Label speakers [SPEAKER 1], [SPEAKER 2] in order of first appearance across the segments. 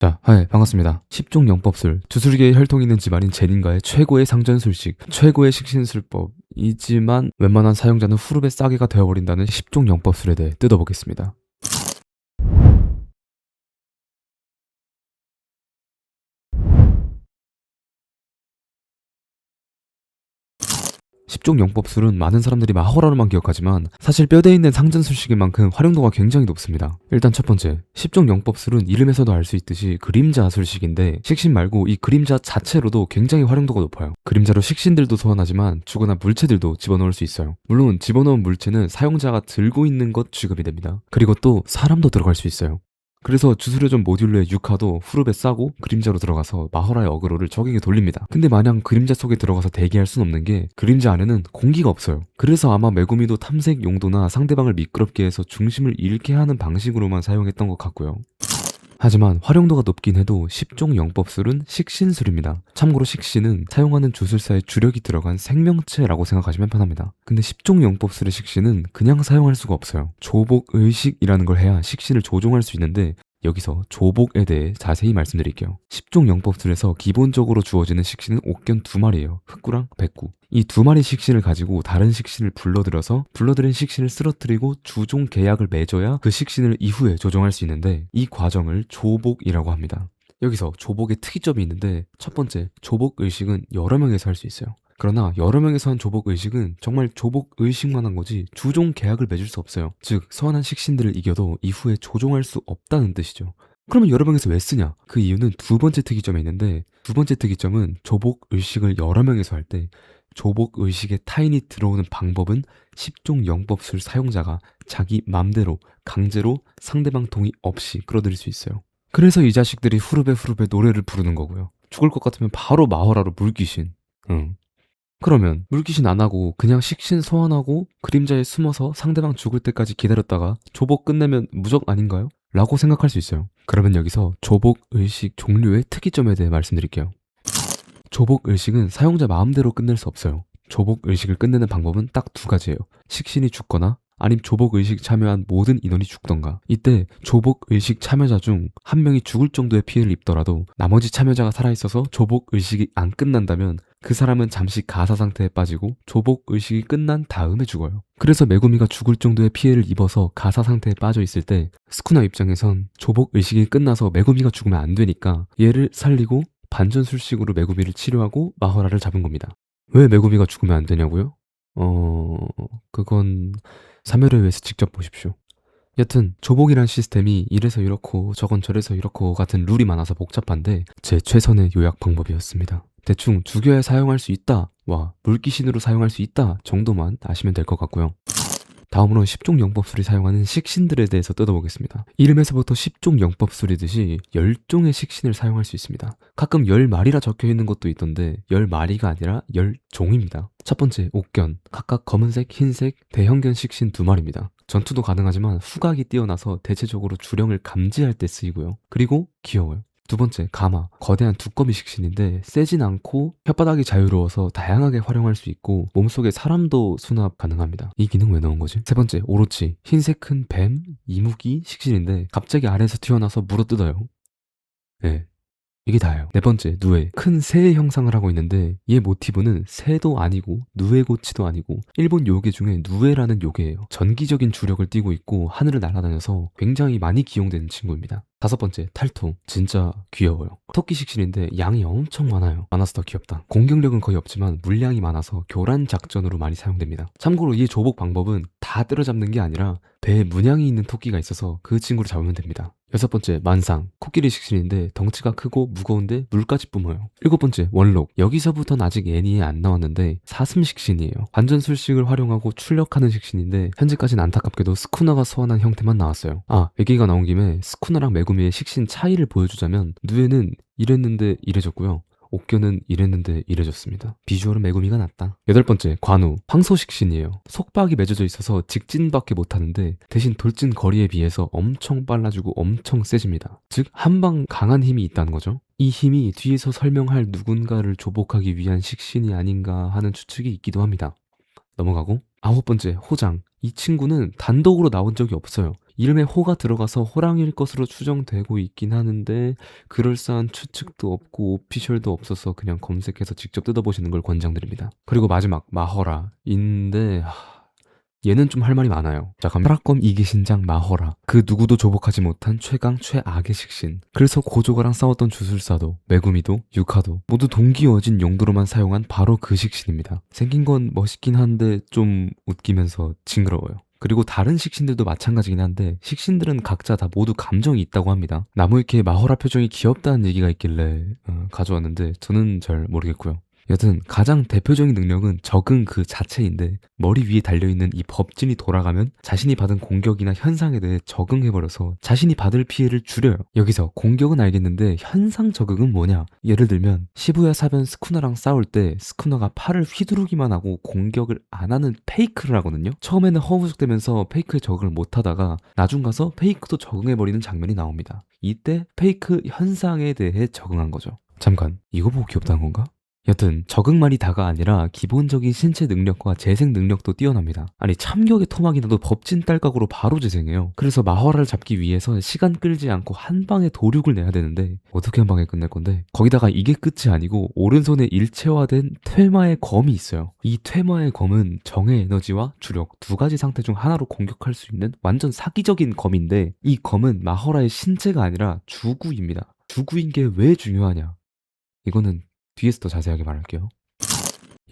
[SPEAKER 1] 자, 하이, 반갑습니다. 10종 영법술, 주술계의 혈통 있는 집안인 제닌가의 최고의 상전술식, 최고의 식신술법이지만 웬만한 사용자는 후르베 싸게가 되어버린다는 10종 영법술에 대해 뜯어보겠습니다. 10종 영법술은 많은 사람들이 마호라로만 기억하지만 사실 뼈대 있는 상전술식인 만큼 활용도가 굉장히 높습니다. 일단 첫 번째, 10종 영법술은 이름에서도 알 수 있듯이 그림자 술식인데 식신 말고 이 그림자 자체로도 굉장히 활용도가 높아요. 그림자로 식신들도 소환하지만 주거나 물체들도 집어넣을 수 있어요. 물론 집어넣은 물체는 사용자가 들고 있는 것 취급이 됩니다. 그리고 또 사람도 들어갈 수 있어요. 그래서 주술회전 모듈러의 유카도 후르베 싸고 그림자로 들어가서 마허라의 어그로를 적에게 돌립니다. 근데 마냥 그림자 속에 들어가서 대기할 순 없는 게 그림자 안에는 공기가 없어요. 그래서 아마 메구미도 탐색 용도나 상대방을 미끄럽게 해서 중심을 잃게 하는 방식으로만 사용했던 것 같고요. 하지만 활용도가 높긴 해도 10종 영법술은 식신술입니다. 참고로 식신은 사용하는 주술사의 주력이 들어간 생명체라고 생각하시면 편합니다. 근데 10종 영법술의 식신은 그냥 사용할 수가 없어요. 조복의식이라는 걸 해야 식신을 조종할 수 있는데 여기서 조복에 대해 자세히 말씀드릴게요. 10종 영법술에서 기본적으로 주어지는 식신은 옥견 2마리예요. 흑구랑 백구. 이 2마리 식신을 가지고 다른 식신을 불러들여서 불러들인 식신을 쓰러뜨리고 주종 계약을 맺어야 그 식신을 이후에 조종할 수 있는데 이 과정을 조복이라고 합니다. 여기서 조복의 특이점이 있는데 첫 번째, 조복의식은 여러 명에서 할 수 있어요. 그러나 여러 명에서 한 조복의식은 정말 조복의식만 한 거지 주종 계약을 맺을 수 없어요. 즉 소환한 식신들을 이겨도 이후에 조종할 수 없다는 뜻이죠. 그러면 여러 명에서 왜 쓰냐? 그 이유는 두 번째 특이점이 있는데 두 번째 특이점은 조복의식을 여러 명에서 할 때 조복의식에 타인이 들어오는 방법은 10종 영법술 사용자가 자기 맘대로 강제로 상대방 동의 없이 끌어들일 수 있어요. 그래서 이 자식들이 후르베 노래를 부르는 거고요. 죽을 것 같으면 바로 마허라로 물귀신. 응. 그러면 물귀신 안 하고 그냥 식신 소환하고 그림자에 숨어서 상대방 죽을 때까지 기다렸다가 조복 끝내면 무적 아닌가요? 라고 생각할 수 있어요. 그러면 여기서 조복의식 종류의 특이점에 대해 말씀드릴게요. 조복의식은 사용자 마음대로 끝낼 수 없어요. 조복의식을 끝내는 방법은 딱 두 가지예요. 식신이 죽거나 아님 조복의식 참여한 모든 인원이 죽던가. 이때 조복의식 참여자 중 한 명이 죽을 정도의 피해를 입더라도 나머지 참여자가 살아있어서 조복의식이 안 끝난다면 그 사람은 잠시 가사 상태에 빠지고 조복의식이 끝난 다음에 죽어요. 그래서 메구미가 죽을 정도의 피해를 입어서 가사 상태에 빠져 있을 때 스쿠나 입장에선 조복의식이 끝나서 메구미가 죽으면 안 되니까 얘를 살리고 반전술식으로 메구미를 치료하고 마허라를 잡은 겁니다. 왜 메구미가 죽으면 안 되냐고요? 그건 사멸의회에서 직접 보십시오. 여튼 조복이란 시스템이 이래서 이렇고 저건 저래서 이렇고 같은 룰이 많아서 복잡한데 제 최선의 요약 방법이었습니다. 대충 죽여야 사용할 수 있다 와 물귀신으로 사용할 수 있다 정도만 아시면 될 것 같고요. 다음으로 10종 영법술이 사용하는 식신들에 대해서 뜯어보겠습니다. 이름에서부터 10종 영법술이듯이 10종의 식신을 사용할 수 있습니다. 가끔 10마리라 적혀있는 것도 있던데 10마리가 아니라 10종입니다. 첫 번째, 옥견. 각각 검은색, 흰색, 대형견 식신 2마리입니다. 전투도 가능하지만 후각이 뛰어나서 대체적으로 주령을 감지할 때 쓰이고요. 그리고 귀여워요. 두 번째, 가마. 거대한 두꺼비 식신인데 세진 않고 혓바닥이 자유로워서 다양하게 활용할 수 있고 몸속에 사람도 수납 가능합니다. 이 기능 왜 넣은 거지? 세 번째, 오로치. 흰색 큰 뱀, 이무기 식신인데 갑자기 아래에서 튀어나와서 물어뜯어요. 네. 이게 다예요. 네 번째, 누에. 큰 새의 형상을 하고 있는데 얘 모티브는 새도 아니고 누에고치도 아니고 일본 요괴 중에 누에라는 요괴예요. 전기적인 주력을 띠고 있고 하늘을 날아다녀서 굉장히 많이 기용되는 친구입니다. 다섯 번째, 탈토. 진짜 귀여워요. 토끼 식신인데 양이 엄청 많아요. 많아서 더 귀엽다. 공격력은 거의 없지만 물량이 많아서 교란 작전으로 많이 사용됩니다. 참고로 이 조복 방법은 다 때려잡는 게 아니라 배에 문양이 있는 토끼가 있어서 그 친구를 잡으면 됩니다. 여섯 번째, 만상. 코끼리 식신인데 덩치가 크고 무거운데 물까지 뿜어요. 일곱 번째, 원록. 여기서부터는 아직 애니에 안 나왔는데 사슴 식신이에요. 반전술식을 활용하고 출력하는 식신인데 현재까지는 안타깝게도 스쿠나가 소환한 형태만 나왔어요. 얘기가 나온 김에 스쿠나랑 메구미의 식신 차이를 보여주자면 누에는 이랬는데 이래졌고요. 옥견은 이랬는데 이래졌습니다. 비주얼은 메구미가 낫다. 여덟 번째, 관우. 황소식신이에요. 속박이 맺어져 있어서 직진밖에 못하는데 대신 돌진 거리에 비해서 엄청 빨라지고 엄청 세집니다. 즉 한방 강한 힘이 있다는 거죠. 이 힘이 뒤에서 설명할 누군가를 조복하기 위한 식신이 아닌가 하는 추측이 있기도 합니다. 넘어가고 아홉 번째, 호장. 이 친구는 단독으로 나온 적이 없어요. 이름에 호가 들어가서 호랑이일 것으로 추정되고 있긴 하는데 그럴싸한 추측도 없고 오피셜도 없어서 그냥 검색해서 직접 뜯어보시는 걸 권장드립니다. 그리고 마지막 마허라인데 얘는 좀 할 말이 많아요. 자, 그럼 파라검 이기신장 마허라. 그 누구도 조복하지 못한 최강 최악의 식신. 그래서 고조가랑 싸웠던 주술사도 메구미도 유카도 모두 동기어진 용도로만 사용한 바로 그 식신입니다. 생긴 건 멋있긴 한데 좀 웃기면서 징그러워요. 그리고 다른 식신들도 마찬가지긴 한데 식신들은 각자 다 모두 감정이 있다고 합니다. 나무위키에 마허라 표정이 귀엽다는 얘기가 있길래 가져왔는데 저는 잘 모르겠고요. 여튼 가장 대표적인 능력은 적응 그 자체인데 머리 위에 달려있는 이 법진이 돌아가면 자신이 받은 공격이나 현상에 대해 적응해버려서 자신이 받을 피해를 줄여요. 여기서 공격은 알겠는데 현상 적응은 뭐냐? 예를 들면 시부야 사변 스쿠나랑 싸울 때 스쿠나가 팔을 휘두르기만 하고 공격을 안 하는 페이크를 하거든요. 처음에는 허우적대면서 페이크에 적응을 못하다가 나중 가서 페이크도 적응해버리는 장면이 나옵니다. 이때 페이크 현상에 대해 적응한 거죠. 잠깐, 이거 보고 귀엽다는 건가? 여튼 적응만이 다가 아니라 기본적인 신체 능력과 재생 능력도 뛰어납니다. 아니 참격의 토막이 나도 법진 딸각으로 바로 재생해요. 그래서 마허라를 잡기 위해서 시간 끌지 않고 한 방에 도륙을 내야 되는데 어떻게 한 방에 끝낼 건데 거기다가 이게 끝이 아니고 오른손에 일체화된 퇴마의 검이 있어요. 이 퇴마의 검은 정의 에너지와 주력 두 가지 상태 중 하나로 공격할 수 있는 완전 사기적인 검인데 이 검은 마허라의 신체가 아니라 주구입니다. 주구인 게 왜 중요하냐? 이거는 뒤에서 더 자세하게 말할게요.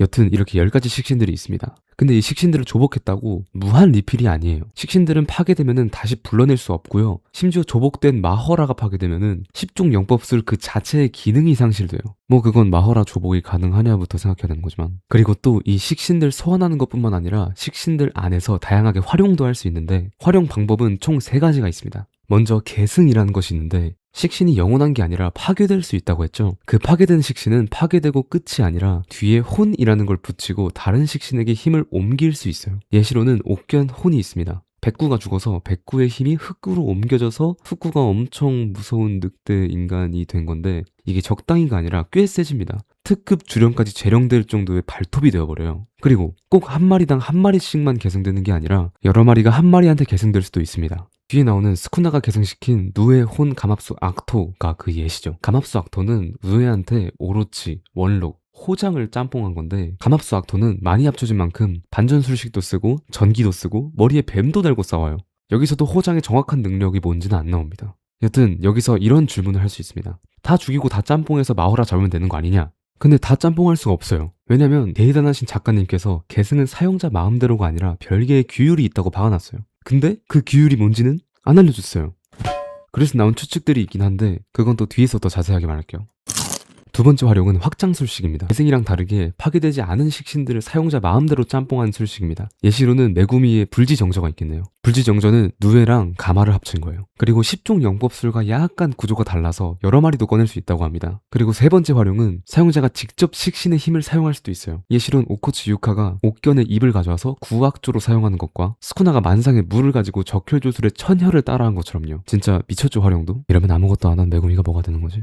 [SPEAKER 1] 여튼 이렇게 10가지 식신들이 있습니다. 근데 이 식신들을 조복했다고 무한 리필이 아니에요. 식신들은 파괴되면은 다시 불러낼 수 없고요. 심지어 조복된 마허라가 파괴되면은 10종 영법술 그 자체의 기능이 상실돼요. 뭐 그건 마허라 조복이 가능하냐부터 생각해야 되는 거지만. 그리고 또 이 식신들 소환하는 것뿐만 아니라 식신들 안에서 다양하게 활용도 할 수 있는데 활용 방법은 총 3가지가 있습니다. 먼저 계승이라는 것이 있는데 식신이 영원한 게 아니라 파괴될 수 있다고 했죠. 그 파괴된 식신은 파괴되고 끝이 아니라 뒤에 혼이라는 걸 붙이고 다른 식신에게 힘을 옮길 수 있어요. 예시로는 옥견 혼이 있습니다. 백구가 죽어서 백구의 힘이 흑구로 옮겨져서 흑구가 엄청 무서운 늑대 인간이 된 건데 이게 적당히가 아니라 꽤 세집니다. 특급 주령까지 재령될 정도의 발톱이 되어버려요. 그리고 꼭 한 마리당 한 마리씩만 계승되는 게 아니라 여러 마리가 한 마리한테 계승될 수도 있습니다. 뒤에 나오는 스쿠나가 계승시킨 누에 혼 가맙수 악토가 그 예시죠. 가맙수 악토는 누에한테 오로치, 원록, 호장을 짬뽕한 건데 가맙수 악토는 많이 합쳐진 만큼 반전술식도 쓰고 전기도 쓰고 머리에 뱀도 달고 싸워요. 여기서도 호장의 정확한 능력이 뭔지는 안 나옵니다. 여튼 여기서 이런 질문을 할 수 있습니다. 다 죽이고 다 짬뽕해서 마호라 잡으면 되는 거 아니냐? 근데 다 짬뽕할 수가 없어요. 왜냐면 대단하신 작가님께서 계승은 사용자 마음대로가 아니라 별개의 규율이 있다고 박아놨어요. 근데 그 규율이 뭔지는 안 알려줬어요. 그래서 나온 추측들이 있긴 한데 그건 또 뒤에서 더 자세하게 말할게요. 두 번째 활용은 확장술식입니다. 계승이랑 다르게 파괴되지 않은 식신들을 사용자 마음대로 짬뽕한 술식입니다. 예시로는 메구미의 불지정저가 있겠네요. 불지정저는 누에랑 가마를 합친 거예요. 그리고 10종 영법술과 약간 구조가 달라서 여러 마리도 꺼낼 수 있다고 합니다. 그리고 세 번째 활용은 사용자가 직접 식신의 힘을 사용할 수도 있어요. 예시로는 오코치 유카가 옥견의 입을 가져와서 구악조로 사용하는 것과 스쿠나가 만상의 물을 가지고 적혈조술의 천혈을 따라한 것처럼요. 진짜 미쳤죠 활용도? 이러면 아무것도 안 한 메구미가 뭐가 되는 거지?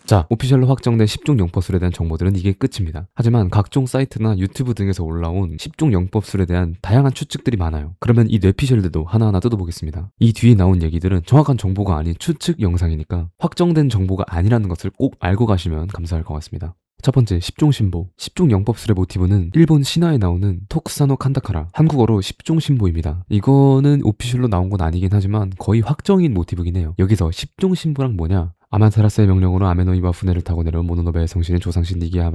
[SPEAKER 1] 자, 오피셜로 확정된 10종 영법술에 대한 정보들은 이게 끝입니다. 하지만 각종 사이트나 유튜브 등에서 올라온 10종 영법술에 대한 다양한 추측들이 많아요. 그러면 이 뇌피셜들도 하나하나 뜯어보겠습니다. 이 뒤에 나온 얘기들은 정확한 정보가 아닌 추측 영상이니까 확정된 정보가 아니라는 것을 꼭 알고 가시면 감사할 것 같습니다. 첫 번째, 10종 신보. 10종 영법술의 모티브는 일본 신화에 나오는 토쿠사노 칸다카라, 한국어로 10종 신보입니다. 이거는 오피셜로 나온 건 아니긴 하지만 거의 확정인 모티브긴 해요. 여기서 10종 신보랑 뭐냐? 아마테라스의 명령으로 아메노이와 후네를 타고 내려온 모노노베의 성신인 조상신 니기야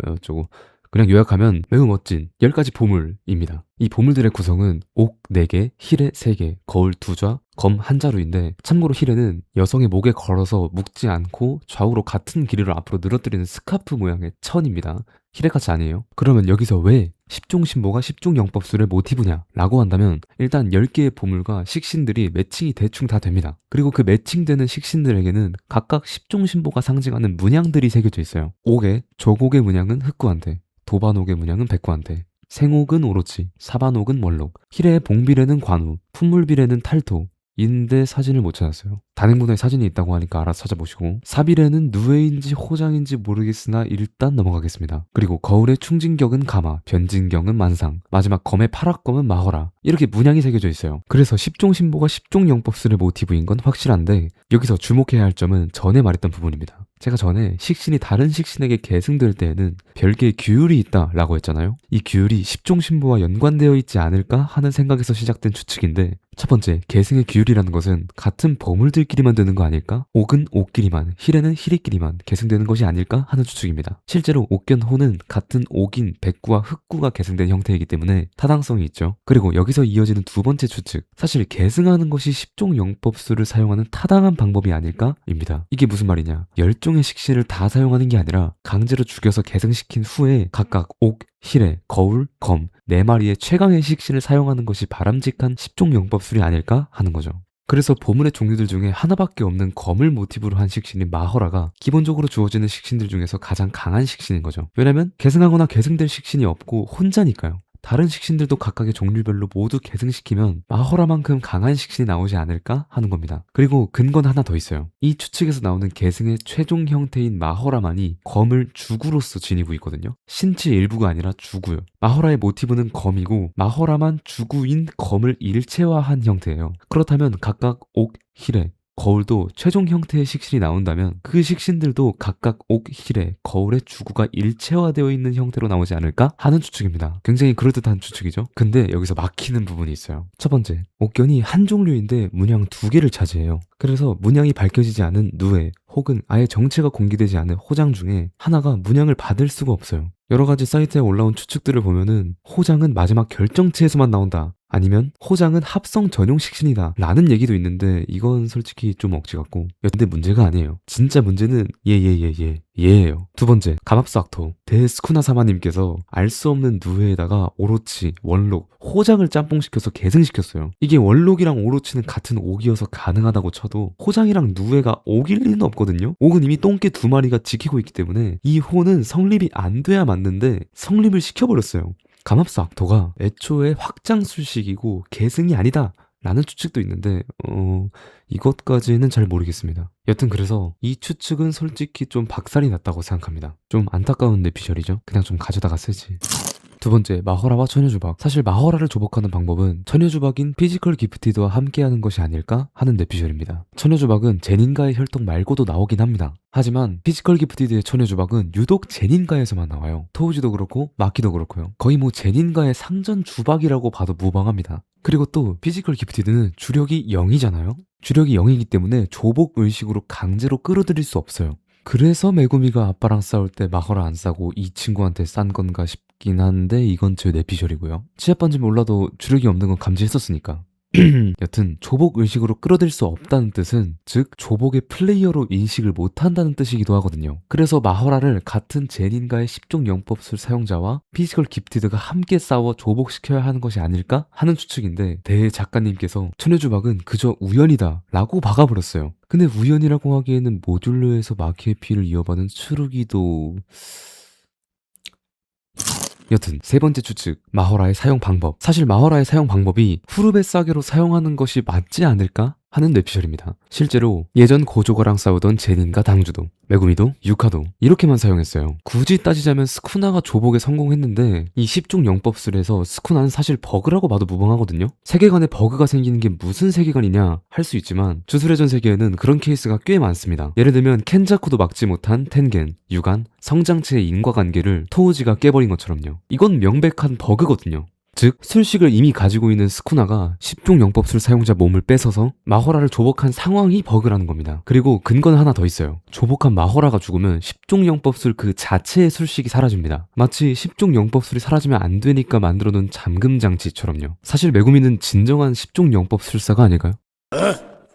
[SPEAKER 1] 어쩌고 그냥 요약하면 매우 멋진 10가지 보물입니다. 이 보물들의 구성은 옥 4개, 힐에 3개, 거울 2좌, 검 1자루인데 참고로 힐에는 여성의 목에 걸어서 묶지 않고 좌우로 같은 길이로 앞으로 늘어뜨리는 스카프 모양의 천입니다. 힐에같이 아니에요. 그러면 여기서 왜 10종 신보가 10종 영법술의 모티브냐 라고 한다면 일단 10개의 보물과 식신들이 매칭이 대충 다 됩니다. 그리고 그 매칭되는 식신들에게는 각각 10종 신보가 상징하는 문양들이 새겨져 있어요. 옥의 조곡의 문양은 흑구한테, 도반옥의 문양은 백구한테, 생옥은 오로치, 사반옥은 원록, 힐의 봉비례는 관우, 품물비례는 탈토, 인데 사진을 못 찾았어요. 단행본에 사진이 있다고 하니까 알아서 찾아보시고, 사비례는 누에인지 호장인지 모르겠으나 일단 넘어가겠습니다. 그리고 거울의 충진격은 가마, 변진경은 만상, 마지막 검의 파락검은 마허라, 이렇게 문양이 새겨져 있어요. 그래서 10종 신보가 10종 영법술의 모티브인 건 확실한데, 여기서 주목해야 할 점은 전에 말했던 부분입니다. 제가 전에 식신이 다른 식신에게 계승될 때에는 별개의 규율이 있다라고 했잖아요. 이 규율이 10종 신보와 연관되어 있지 않을까 하는 생각에서 시작된 추측인데, 첫 번째, 계승의 규율이라는 것은 같은 보물들끼리만 되는 거 아닐까? 옥은 옥끼리만, 힐에는 힐이끼리만 계승되는 것이 아닐까 하는 추측입니다. 실제로 옥견호는 같은 옥인 백구와 흑구가 계승된 형태이기 때문에 타당성이 있죠. 그리고 여기서 이어지는 두 번째 추측, 사실 계승하는 것이 10종 영법술을 사용하는 타당한 방법이 아닐까입니다. 이게 무슨 말이냐? 10종의 식신을 다 사용하는 게 아니라 강제로 죽여서 계승시킨 후에 각각 옥, 힐에, 거울, 검, 4마리의 최강의 식신을 사용하는 것이 바람직한 10종 영법술이 아닐까 하는 거죠. 그래서 보물의 종류들 중에 하나밖에 없는 검을 모티브로 한 식신인 마허라가 기본적으로 주어지는 식신들 중에서 가장 강한 식신인 거죠. 왜냐면 계승하거나 계승될 식신이 없고 혼자니까요. 다른 식신들도 각각의 종류별로 모두 계승시키면 마허라만큼 강한 식신이 나오지 않을까 하는 겁니다. 그리고 근거는 하나 더 있어요. 이 추측에서 나오는 계승의 최종 형태인 마허라만이 검을 주구로서 지니고 있거든요. 신체 일부가 아니라 주구요. 마허라의 모티브는 검이고 마허라만 주구인 검을 일체화한 형태예요. 그렇다면 각각 옥, 힐에, 거울도 최종 형태의 식신이 나온다면 그 식신들도 각각 옥, 힐에, 거울의 주구가 일체화되어 있는 형태로 나오지 않을까 하는 추측입니다. 굉장히 그럴듯한 추측이죠. 근데 여기서 막히는 부분이 있어요. 첫 번째, 옥견이 한 종류인데 문양 2개를 차지해요. 그래서 문양이 밝혀지지 않은 누에 혹은 아예 정체가 공개되지 않은 호장 중에 하나가 문양을 받을 수가 없어요. 여러 가지 사이트에 올라온 추측들을 보면은 호장은 마지막 결정체에서만 나온다, 아니면 호장은 합성 전용 식신이다 라는 얘기도 있는데, 이건 솔직히 좀 억지 같고, 근데 문제가 아니에요. 진짜 문제는 얘예요. 두 번째, 가맙수 악토 데스쿠나 사마님께서 알 수 없는 누에에다가 오로치, 원록, 호장을 짬뽕시켜서 계승시켰어요. 이게 원록이랑 오로치는 같은 옥이어서 가능하다고 쳐도 호장이랑 누에가 옥일 리는 없거든요. 옥은 이미 똥개 2마리가 지키고 있기 때문에 이 호는 성립이 안 돼야 맞는데 성립을 시켜버렸어요. 가맙수 악토가 애초에 확장술식이고 계승이 아니다 라는 추측도 있는데 이것까지는 잘 모르겠습니다. 여튼 그래서 이 추측은 솔직히 좀 박살이 났다고 생각합니다. 좀 안타까운 뇌피셜이죠. 그냥 좀 가져다가 쓰지. 두 번째, 마허라와 처녀주박. 사실 마허라를 조복하는 방법은 처녀주박인 피지컬 기프티드와 함께하는 것이 아닐까 하는 뇌피셜입니다. 처녀주박은 제닌가의 혈통 말고도 나오긴 합니다. 하지만 피지컬 기프티드의 처녀주박은 유독 제닌가에서만 나와요. 토우지도 그렇고 마키도 그렇고요. 거의 뭐 제닌가의 상전 주박이라고 봐도 무방합니다. 그리고 또 피지컬 기프티드는 주력이 0이잖아요. 주력이 0이기 때문에 조복 의식으로 강제로 끌어들일 수 없어요. 그래서 메구미가 아빠랑 싸울 때 마허라 안 싸고 이 친구한테 싼 건가 싶긴 한데, 이건 제 뇌피셜이고요. 치아 반지 몰라도 주력이 없는 건 감지했었으니까. 여튼 조복 의식으로 끌어들일 수 없다는 뜻은, 즉 조복의 플레이어로 인식을 못한다는 뜻이기도 하거든요. 그래서 마허라를 같은 제닌가의 10종 영법술 사용자와 피지컬 기프티드가 함께 싸워 조복시켜야 하는 것이 아닐까 하는 추측인데, 대 작가님께서 처녀주박은 그저 우연이다 라고 박아버렸어요. 근데 우연이라고 하기에는 모듈러에서 마키의 피를 이어받은 추루기도... 여튼 세 번째 추측, 마허라의 사용 방법. 사실 마허라의 사용 방법이 후르베 싸게로 사용하는 것이 맞지 않을까 하는 뇌피셜입니다. 실제로 예전 고조가랑 싸우던 제닌과 당주도, 메구미도, 유카도 이렇게만 사용했어요. 굳이 따지자면 스쿠나가 조복에 성공했는데, 이 10종 영법술에서 스쿠나는 사실 버그라고 봐도 무방하거든요. 세계관에 버그가 생기는 게 무슨 세계관이냐 할 수 있지만 주술의 전 세계에는 그런 케이스가 꽤 많습니다. 예를 들면 켄자쿠도 막지 못한 텐겐, 유간, 성장체의 인과관계를 토우지가 깨버린 것처럼요. 이건 명백한 버그거든요. 즉 술식을 이미 가지고 있는 스쿠나가 10종 영법술 사용자 몸을 뺏어서 마허라를 조복한 상황이 버그라는 겁니다. 그리고 근거는 하나 더 있어요. 조복한 마허라가 죽으면 10종 영법술 그 자체의 술식이 사라집니다. 마치 10종 영법술이 사라지면 안 되니까 만들어놓은 잠금 장치처럼요. 사실 메구미는 진정한 10종 영법술사가 아닐까요?